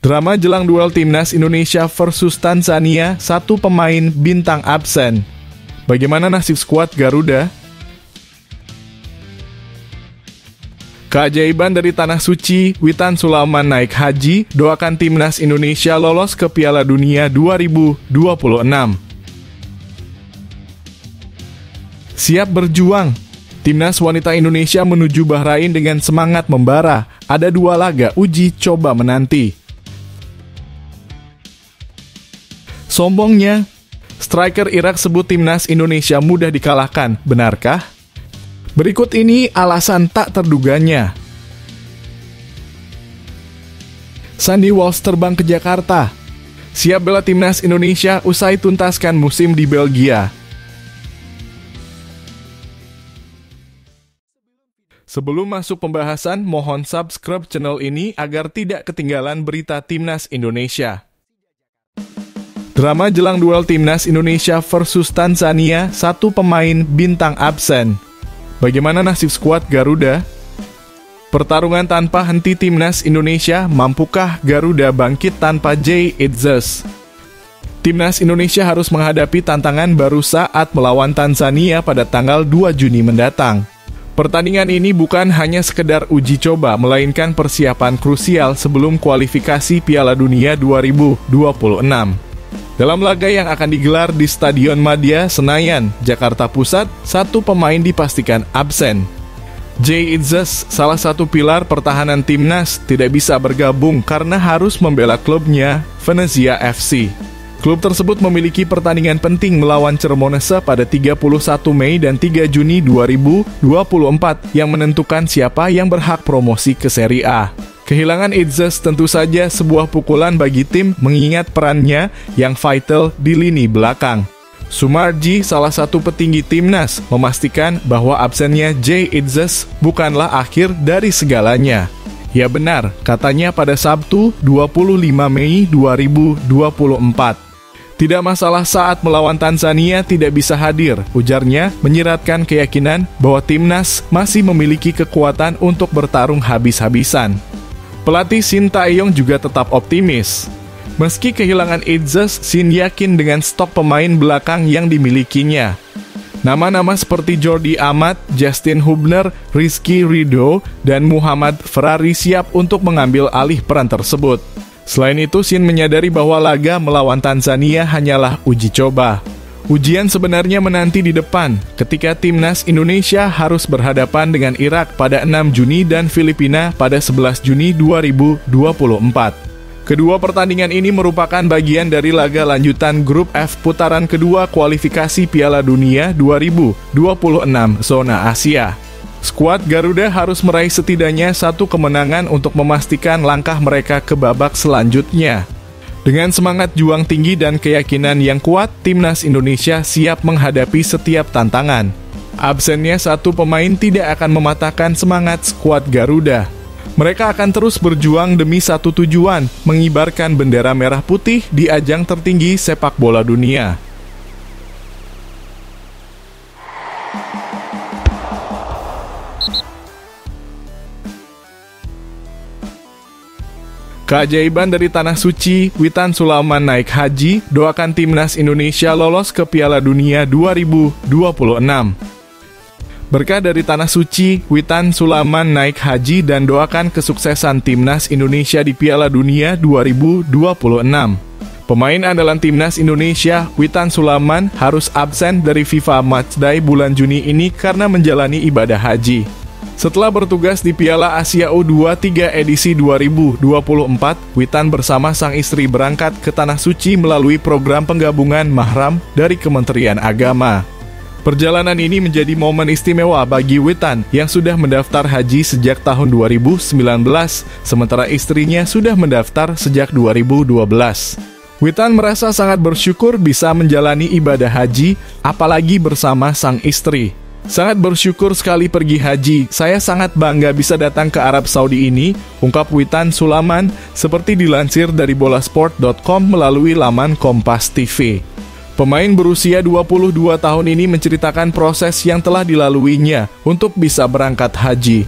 Drama jelang duel Timnas Indonesia versus Tanzania, satu pemain bintang absen. Bagaimana nasib skuad Garuda? Keajaiban dari Tanah Suci, Witan Sulaiman naik haji, doakan Timnas Indonesia lolos ke Piala Dunia 2026. Siap berjuang. Timnas wanita Indonesia menuju Bahrain dengan semangat membara. Ada 2 laga uji coba menanti. Sombongnya, striker Irak sebut Timnas Indonesia mudah dikalahkan. Benarkah? Berikut ini alasan tak terduganya. Sandy Walsh terbang ke Jakarta. Siap bela Timnas Indonesia usai tuntaskan musim di Belgia. Sebelum masuk pembahasan, mohon subscribe channel ini agar tidak ketinggalan berita Timnas Indonesia. Drama jelang duel Timnas Indonesia versus Tanzania, satu pemain bintang absen. Bagaimana nasib skuad Garuda? Pertarungan tanpa henti Timnas Indonesia, mampukah Garuda bangkit tanpa Jay Itzes? Timnas Indonesia harus menghadapi tantangan baru saat melawan Tanzania pada tanggal 2 Juni mendatang. Pertandingan ini bukan hanya sekedar uji coba, melainkan persiapan krusial sebelum kualifikasi Piala Dunia 2026. Dalam laga yang akan digelar di Stadion Madia, Senayan, Jakarta Pusat, satu pemain dipastikan absen. Jay Itzes, salah satu pilar pertahanan Timnas, tidak bisa bergabung karena harus membela klubnya, Venezia FC. Klub tersebut memiliki pertandingan penting melawan Cremonese pada 31 Mei dan 3 Juni 2024 yang menentukan siapa yang berhak promosi ke Serie A. Kehilangan Itzes tentu saja sebuah pukulan bagi tim mengingat perannya yang vital di lini belakang. Sumarji, salah satu petinggi Timnas, memastikan bahwa absennya Jay Itzes bukanlah akhir dari segalanya. Ya benar, katanya pada Sabtu 25 Mei 2024. Tidak masalah saat melawan Tanzania tidak bisa hadir, ujarnya menyiratkan keyakinan bahwa Timnas masih memiliki kekuatan untuk bertarung habis-habisan. Pelatih Shin Tae-yong juga tetap optimis. Meski kehilangan Itzes, Shin yakin dengan stok pemain belakang yang dimilikinya. Nama-nama seperti Jordi Amat, Justin Hubner, Rizky Ridho, dan Muhammad Ferrari siap untuk mengambil alih peran tersebut. Selain itu, Shin menyadari bahwa laga melawan Tanzania hanyalah uji coba. Ujian sebenarnya menanti di depan, ketika Timnas Indonesia harus berhadapan dengan Irak pada 6 Juni dan Filipina pada 11 Juni 2024. Kedua pertandingan ini merupakan bagian dari laga lanjutan Grup F putaran kedua kualifikasi Piala Dunia 2026 zona Asia. Skuad Garuda harus meraih setidaknya satu kemenangan untuk memastikan langkah mereka ke babak selanjutnya. Dengan semangat juang tinggi dan keyakinan yang kuat, Timnas Indonesia siap menghadapi setiap tantangan. Absennya satu pemain tidak akan mematahkan semangat skuad Garuda. Mereka akan terus berjuang demi satu tujuan, mengibarkan bendera merah putih di ajang tertinggi sepak bola dunia. Keajaiban dari Tanah Suci, Witan Sulaiman naik haji, doakan Timnas Indonesia lolos ke Piala Dunia 2026. Berkah dari Tanah Suci, Witan Sulaiman naik haji dan doakan kesuksesan Timnas Indonesia di Piala Dunia 2026. Pemain andalan Timnas Indonesia, Witan Sulaiman, harus absen dari FIFA Matchday bulan Juni ini karena menjalani ibadah haji. Setelah bertugas di Piala Asia U23 edisi 2024, Witan bersama sang istri berangkat ke Tanah Suci melalui program penggabungan mahram dari Kementerian Agama. Perjalanan ini menjadi momen istimewa bagi Witan yang sudah mendaftar haji sejak tahun 2019, sementara istrinya sudah mendaftar sejak 2012. Witan merasa sangat bersyukur bisa menjalani ibadah haji, apalagi bersama sang istri. Sangat bersyukur sekali pergi haji, saya sangat bangga bisa datang ke Arab Saudi ini, ungkap Witan Sulaiman seperti dilansir dari bolasport.com melalui laman Kompas TV. Pemain berusia 22 tahun ini menceritakan proses yang telah dilaluinya untuk bisa berangkat haji.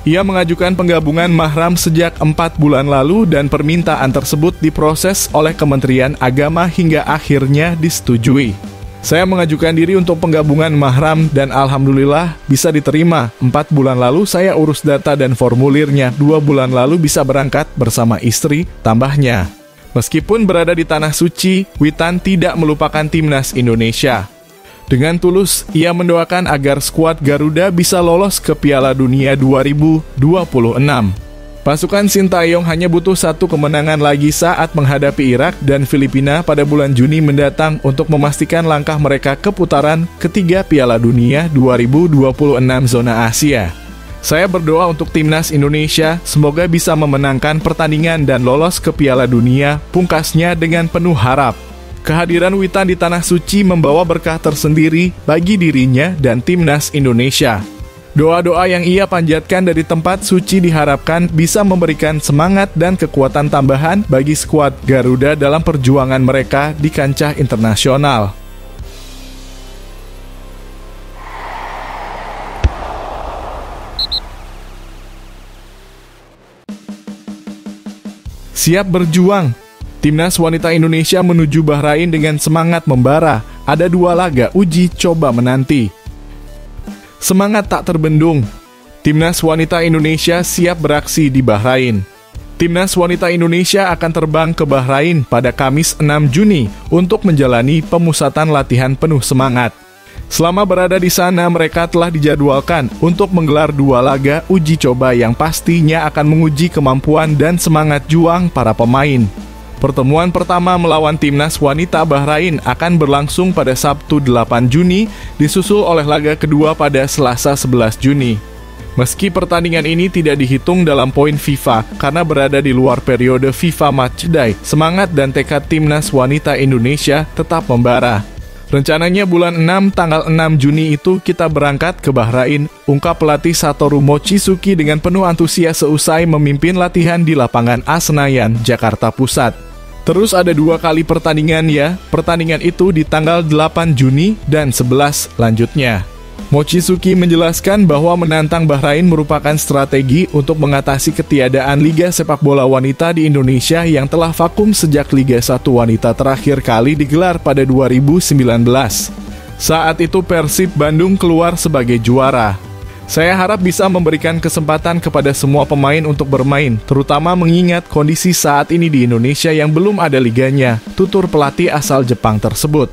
Ia mengajukan penggabungan mahram sejak 4 bulan lalu dan permintaan tersebut diproses oleh Kementerian Agama hingga akhirnya disetujui. Saya mengajukan diri untuk penggabungan mahram dan alhamdulillah bisa diterima. 4 bulan lalu saya urus data dan formulirnya, 2 bulan lalu bisa berangkat bersama istri, tambahnya. Meskipun berada di Tanah Suci, Witan tidak melupakan timnas Indonesia. Dengan tulus, ia mendoakan agar skuad Garuda bisa lolos ke Piala Dunia 2026. Pasukan Sintayong hanya butuh 1 kemenangan lagi saat menghadapi Irak dan Filipina pada bulan Juni mendatang untuk memastikan langkah mereka ke putaran ketiga Piala Dunia 2026 zona Asia. Saya berdoa untuk timnas Indonesia, semoga bisa memenangkan pertandingan dan lolos ke Piala Dunia, pungkasnya dengan penuh harap. Kehadiran Witan di Tanah Suci membawa berkah tersendiri bagi dirinya dan timnas Indonesia. Doa-doa yang ia panjatkan dari tempat suci diharapkan bisa memberikan semangat dan kekuatan tambahan bagi skuad Garuda dalam perjuangan mereka di kancah internasional. Siap berjuang. Timnas wanita Indonesia menuju Bahrain dengan semangat membara. Ada 2 laga uji coba menanti. Semangat tak terbendung. Timnas wanita Indonesia siap beraksi di Bahrain. Timnas wanita Indonesia akan terbang ke Bahrain pada Kamis 6 Juni untuk menjalani pemusatan latihan penuh semangat. Selama berada di sana, mereka telah dijadwalkan untuk menggelar 2 laga uji coba yang pastinya akan menguji kemampuan dan semangat juang para pemain. Pertemuan pertama melawan timnas wanita Bahrain akan berlangsung pada Sabtu 8 Juni, disusul oleh laga kedua pada Selasa 11 Juni. Meski pertandingan ini tidak dihitung dalam poin FIFA karena berada di luar periode FIFA Matchday, semangat dan tekad timnas wanita Indonesia tetap membara. Rencananya bulan 6 tanggal 6 Juni itu kita berangkat ke Bahrain, ungkap pelatih Satoru Mochizuki dengan penuh antusias seusai memimpin latihan di lapangan A Senayan, Jakarta Pusat. Terus ada 2 kali pertandingan ya, pertandingan itu di tanggal 8 Juni dan 11 lanjutnya. Mochizuki menjelaskan bahwa menantang Bahrain merupakan strategi untuk mengatasi ketiadaan Liga Sepak Bola Wanita di Indonesia yang telah vakum sejak Liga 1 Wanita terakhir kali digelar pada 2019. Saat itu Persib Bandung keluar sebagai juara. Saya harap bisa memberikan kesempatan kepada semua pemain untuk bermain, terutama mengingat kondisi saat ini di Indonesia yang belum ada liganya, tutur pelatih asal Jepang tersebut.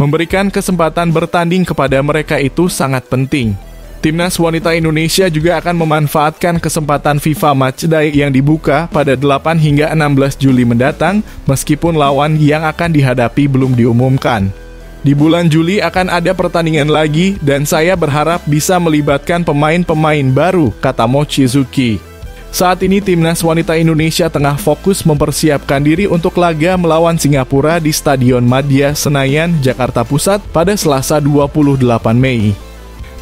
Memberikan kesempatan bertanding kepada mereka itu sangat penting. Timnas wanita Indonesia juga akan memanfaatkan kesempatan FIFA Matchday yang dibuka pada 8 hingga 16 Juli mendatang, meskipun lawan yang akan dihadapi belum diumumkan. Di bulan Juli akan ada pertandingan lagi dan saya berharap bisa melibatkan pemain-pemain baru, kata Mochizuki. Saat ini timnas wanita Indonesia tengah fokus mempersiapkan diri untuk laga melawan Singapura di Stadion Madia Senayan, Jakarta Pusat pada Selasa 28 Mei.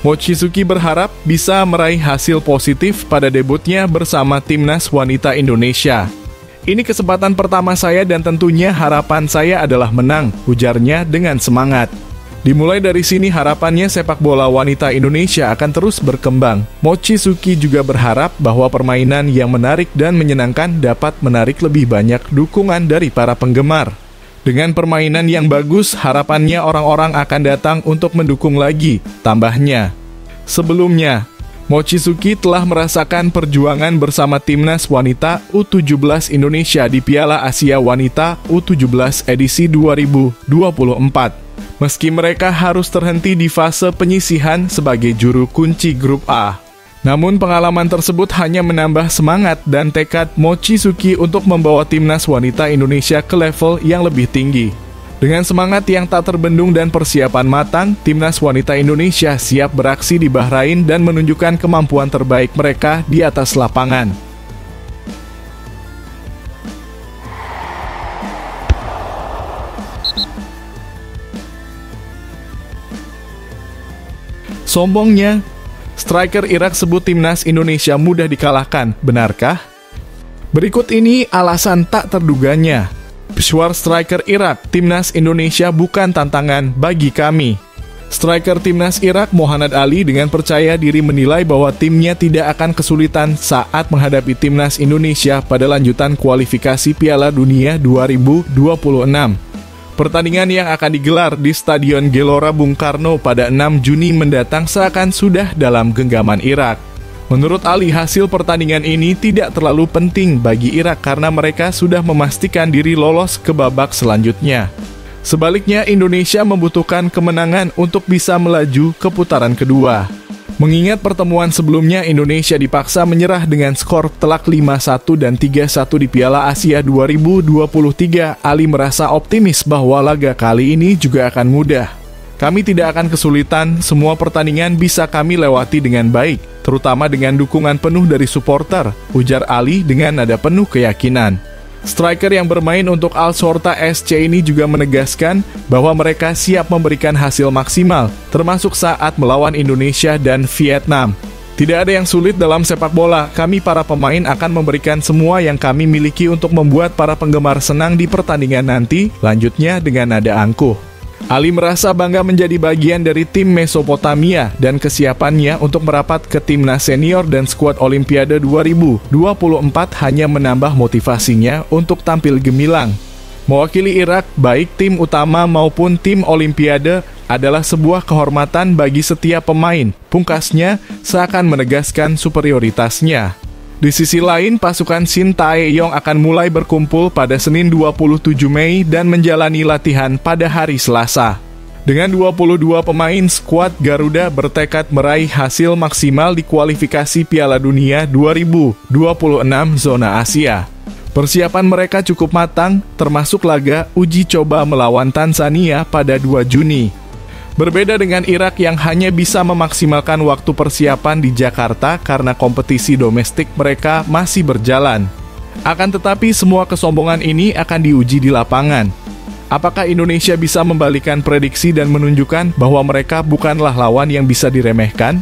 Mochizuki berharap bisa meraih hasil positif pada debutnya bersama timnas wanita Indonesia. Ini kesempatan pertama saya dan tentunya harapan saya adalah menang, ujarnya dengan semangat. Dimulai dari sini harapannya sepak bola wanita Indonesia akan terus berkembang. Mochizuki juga berharap bahwa permainan yang menarik dan menyenangkan dapat menarik lebih banyak dukungan dari para penggemar. Dengan permainan yang bagus, harapannya orang-orang akan datang untuk mendukung lagi, tambahnya. Sebelumnya, Mochizuki telah merasakan perjuangan bersama timnas wanita U17 Indonesia di Piala Asia Wanita U17 edisi 2024. Meski mereka harus terhenti di fase penyisihan sebagai juru kunci grup A. Namun pengalaman tersebut hanya menambah semangat dan tekad Mochizuki untuk membawa timnas wanita Indonesia ke level yang lebih tinggi. Dengan semangat yang tak terbendung dan persiapan matang, timnas wanita Indonesia siap beraksi di Bahrain dan menunjukkan kemampuan terbaik mereka di atas lapangan. Sombongnya, striker Irak sebut timnas Indonesia mudah dikalahkan, benarkah? Berikut ini alasan tak terduganya. Peshawar striker Irak, timnas Indonesia bukan tantangan bagi kami. Striker timnas Irak Mohamed Ali dengan percaya diri menilai bahwa timnya tidak akan kesulitan saat menghadapi timnas Indonesia pada lanjutan kualifikasi Piala Dunia 2026. Pertandingan yang akan digelar di Stadion Gelora Bung Karno pada 6 Juni mendatang seakan sudah dalam genggaman Irak. Menurut Ali, hasil pertandingan ini tidak terlalu penting bagi Irak karena mereka sudah memastikan diri lolos ke babak selanjutnya. Sebaliknya, Indonesia membutuhkan kemenangan untuk bisa melaju ke putaran kedua. Mengingat pertemuan sebelumnya Indonesia dipaksa menyerah dengan skor telak 5-1 dan 3-1 di Piala Asia 2023, Ali merasa optimis bahwa laga kali ini juga akan mudah. Kami tidak akan kesulitan, semua pertandingan bisa kami lewati dengan baik, terutama dengan dukungan penuh dari supporter, ujar Ali dengan nada penuh keyakinan. Striker yang bermain untuk Al-Shorta SC ini juga menegaskan bahwa mereka siap memberikan hasil maksimal, termasuk saat melawan Indonesia dan Vietnam. Tidak ada yang sulit dalam sepak bola, kami para pemain akan memberikan semua yang kami miliki untuk membuat para penggemar senang di pertandingan nanti, lanjutnya dengan nada angkuh. Ali merasa bangga menjadi bagian dari tim Mesopotamia dan kesiapannya untuk merapat ke timnas senior dan skuad Olimpiade 2024 hanya menambah motivasinya untuk tampil gemilang. Mewakili Irak, baik tim utama maupun tim Olimpiade adalah sebuah kehormatan bagi setiap pemain, pungkasnya seakan menegaskan superioritasnya. Di sisi lain, pasukan Shin Tae-yong akan mulai berkumpul pada Senin 27 Mei dan menjalani latihan pada hari Selasa. Dengan 22 pemain, skuad Garuda bertekad meraih hasil maksimal di kualifikasi Piala Dunia 2026 zona Asia. Persiapan mereka cukup matang, termasuk laga uji coba melawan Tanzania pada 2 Juni. Berbeda dengan Irak yang hanya bisa memaksimalkan waktu persiapan di Jakarta karena kompetisi domestik mereka masih berjalan. Akan tetapi semua kesombongan ini akan diuji di lapangan. Apakah Indonesia bisa membalikan prediksi dan menunjukkan bahwa mereka bukanlah lawan yang bisa diremehkan?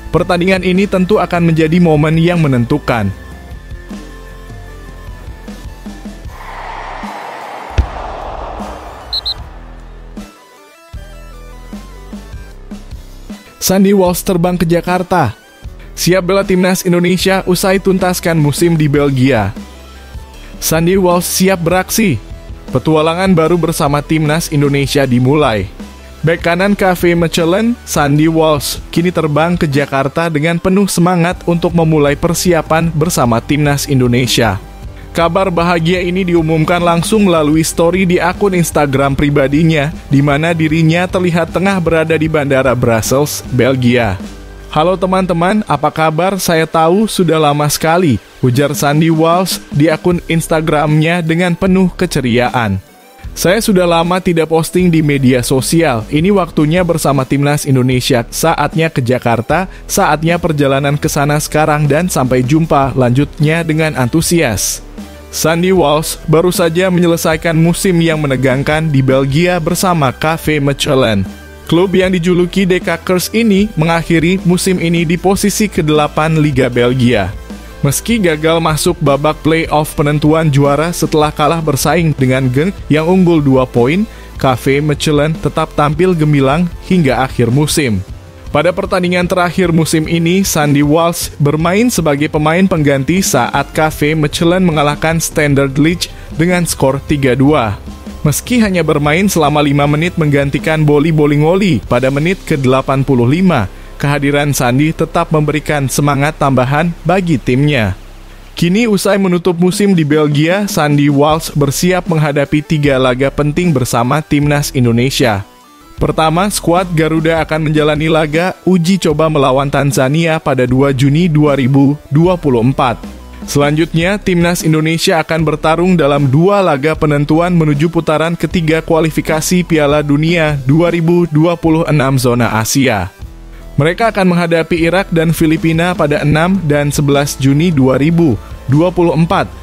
Pertandingan ini tentu akan menjadi momen yang menentukan. Sandy Walsh terbang ke Jakarta. Siap bela timnas Indonesia usai tuntaskan musim di Belgia. Sandy Walsh siap beraksi. Petualangan baru bersama timnas Indonesia dimulai. Bek kanan KV Mechelen, Sandy Walsh, kini terbang ke Jakarta dengan penuh semangat untuk memulai persiapan bersama timnas Indonesia. Kabar bahagia ini diumumkan langsung melalui story di akun Instagram pribadinya, di mana dirinya terlihat tengah berada di Bandara Brussels, Belgia. Halo teman-teman, apa kabar? Saya tahu sudah lama sekali, ujar Sandy Walsh di akun Instagramnya dengan penuh keceriaan. Saya sudah lama tidak posting di media sosial, ini waktunya bersama timnas Indonesia, saatnya ke Jakarta, saatnya perjalanan ke sana sekarang dan sampai jumpa, lanjutnya dengan antusias. Sandy Walsh baru saja menyelesaikan musim yang menegangkan di Belgia bersama KV Mechelen. Klub yang dijuluki De Kakers ini mengakhiri musim ini di posisi ke-8 Liga Belgia. Meski gagal masuk babak play-off penentuan juara setelah kalah bersaing dengan Genk yang unggul 2 poin, KV Mechelen tetap tampil gemilang hingga akhir musim. Pada pertandingan terakhir musim ini, Sandy Walsh bermain sebagai pemain pengganti saat KV Mechelen mengalahkan Standard Liège dengan skor 3-2. Meski hanya bermain selama 5 menit menggantikan Boly Bolingoli pada menit ke-85, kehadiran Sandy tetap memberikan semangat tambahan bagi timnya. Kini usai menutup musim di Belgia, Sandy Walsh bersiap menghadapi 3 laga penting bersama timnas Indonesia. Pertama, skuad Garuda akan menjalani laga uji coba melawan Tanzania pada 2 Juni 2024. Selanjutnya, timnas Indonesia akan bertarung dalam 2 laga penentuan menuju putaran ketiga kualifikasi Piala Dunia 2026 zona Asia. Mereka akan menghadapi Irak dan Filipina pada 6 dan 11 Juni 2024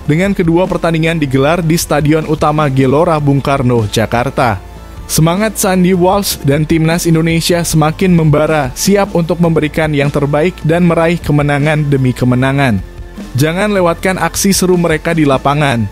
dengan kedua pertandingan digelar di Stadion Utama Gelora Bung Karno, Jakarta. Semangat Sandy Walsh dan timnas Indonesia semakin membara, siap untuk memberikan yang terbaik dan meraih kemenangan demi kemenangan. Jangan lewatkan aksi seru mereka di lapangan.